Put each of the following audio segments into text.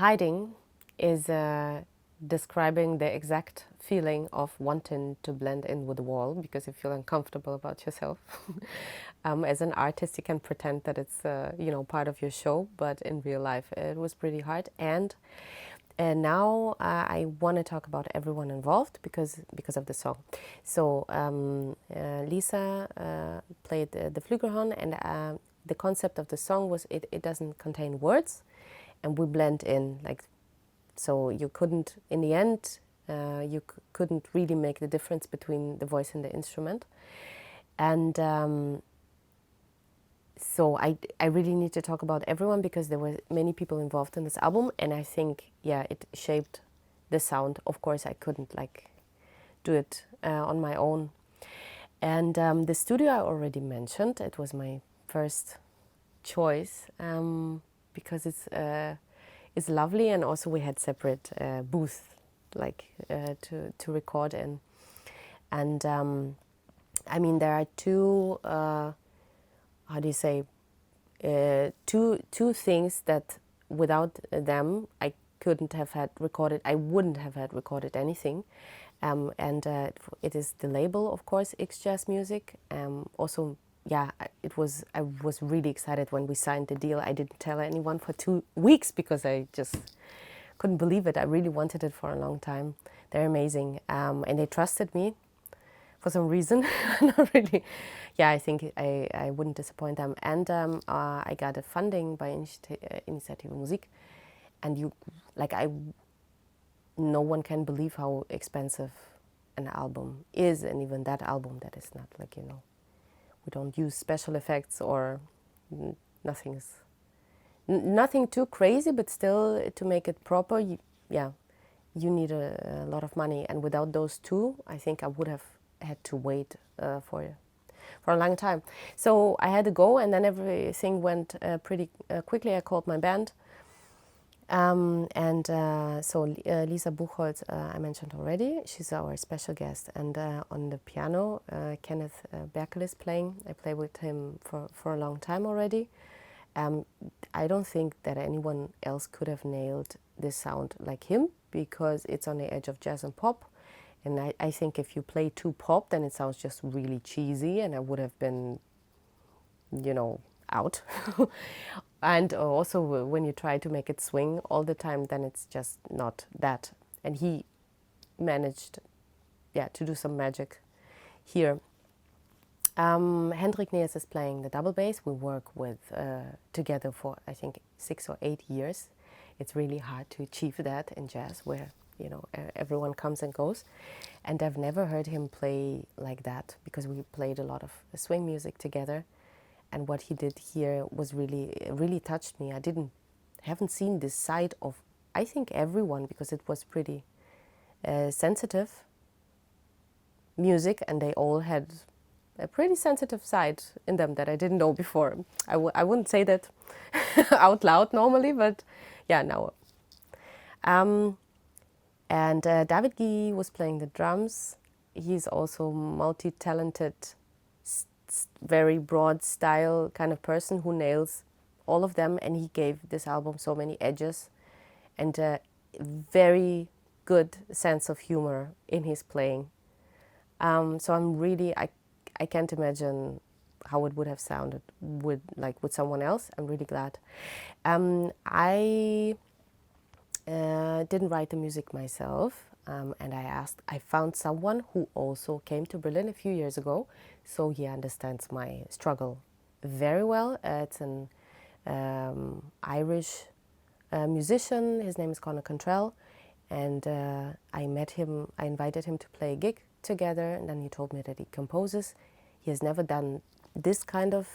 Hiding is describing the exact feeling of wanting to blend in with the wall because you feel uncomfortable about yourself. As an artist, you can pretend that it's part of your show, but in real life, it was pretty hard. And now I want to talk about everyone involved because of the song. So Lisa played the flugelhorn, and the concept of the song was it doesn't contain words, and we blend in like. So you couldn't, in the end, couldn't really make the difference between the voice and the instrument. And so I really need to talk about everyone because there were many people involved in this album. And I think, it shaped the sound. Of course, I couldn't do it on my own. And the studio I already mentioned, it was my first choice because it's lovely, and also we had separate booths to record in. And I mean, there are two two things that without them I couldn't have had recorded. I wouldn't have had recorded anything. And it is the label, of course, XJAZZ Music. Also, I was really excited when we signed the deal. I didn't tell anyone for 2 weeks because I just couldn't believe it. I really wanted it for a long time. They're amazing, and they trusted me for some reason. Not really. I think I wouldn't disappoint them. And I got a funding by Initiative Musik, and no one can believe how expensive an album is, and even that album that is not we don't use special effects or nothing too crazy, but still to make it proper, you need a lot of money. And without those two, I think I would have had to wait for a long time. So I had to go, and then everything went pretty quickly. I called my band. So Lisa Buchholz, I mentioned already, she's our special guest. And on the piano, Kenneth Berkel is playing. I play with him for a long time already. I don't think that anyone else could have nailed this sound like him, because it's on the edge of jazz and pop. And I think if you play too pop, then it sounds just really cheesy, and I would have been, out. And also when you try to make it swing all the time, then it's just not that. And he managed, to do some magic here. Hendrik Nehls is playing the double bass. We work with together for, I think, 6 or 8 years. It's really hard to achieve that in jazz, where everyone comes and goes. And I've never heard him play like that, because we played a lot of swing music together. And what he did here was really touched me. Haven't seen this side of, I think, everyone, because it was pretty sensitive music, and they all had a pretty sensitive side in them that I didn't know before. I wouldn't say that out loud normally, but now. And David Guy was playing the drums. He's also multi-talented, very broad style kind of person who nails all of them, and he gave this album so many edges and a very good sense of humor in his playing. So I'm really, I can't imagine how it would have sounded with someone else. I'm really glad. I didn't write the music myself. And I found someone who also came to Berlin a few years ago, so he understands my struggle very well. It's an Irish musician. His name is Conor Cantrell, and I met him. I invited him to play a gig together, and then he told me that he composes. He has never done this kind of,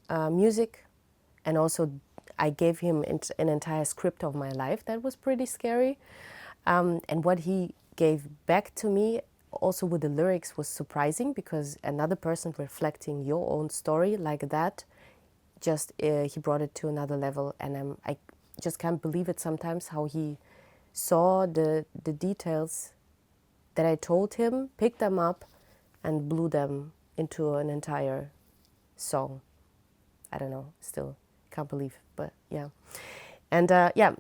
music, and also I gave him an entire script of my life that was pretty scary. And what he gave back to me, also with the lyrics, was surprising, because another person reflecting your own story like that, just he brought it to another level. And I just can't believe it sometimes, how he saw the details that I told him, picked them up, and blew them into an entire song. I don't know, still can't believe, but yeah. And yeah,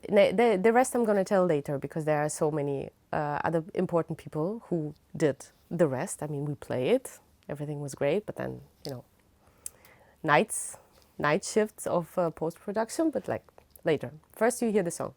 the rest I'm going to tell later, because there are so many other important people who did the rest. I mean, we play it, everything was great, but then, you know, night shifts of post-production, but like later. First you hear the song.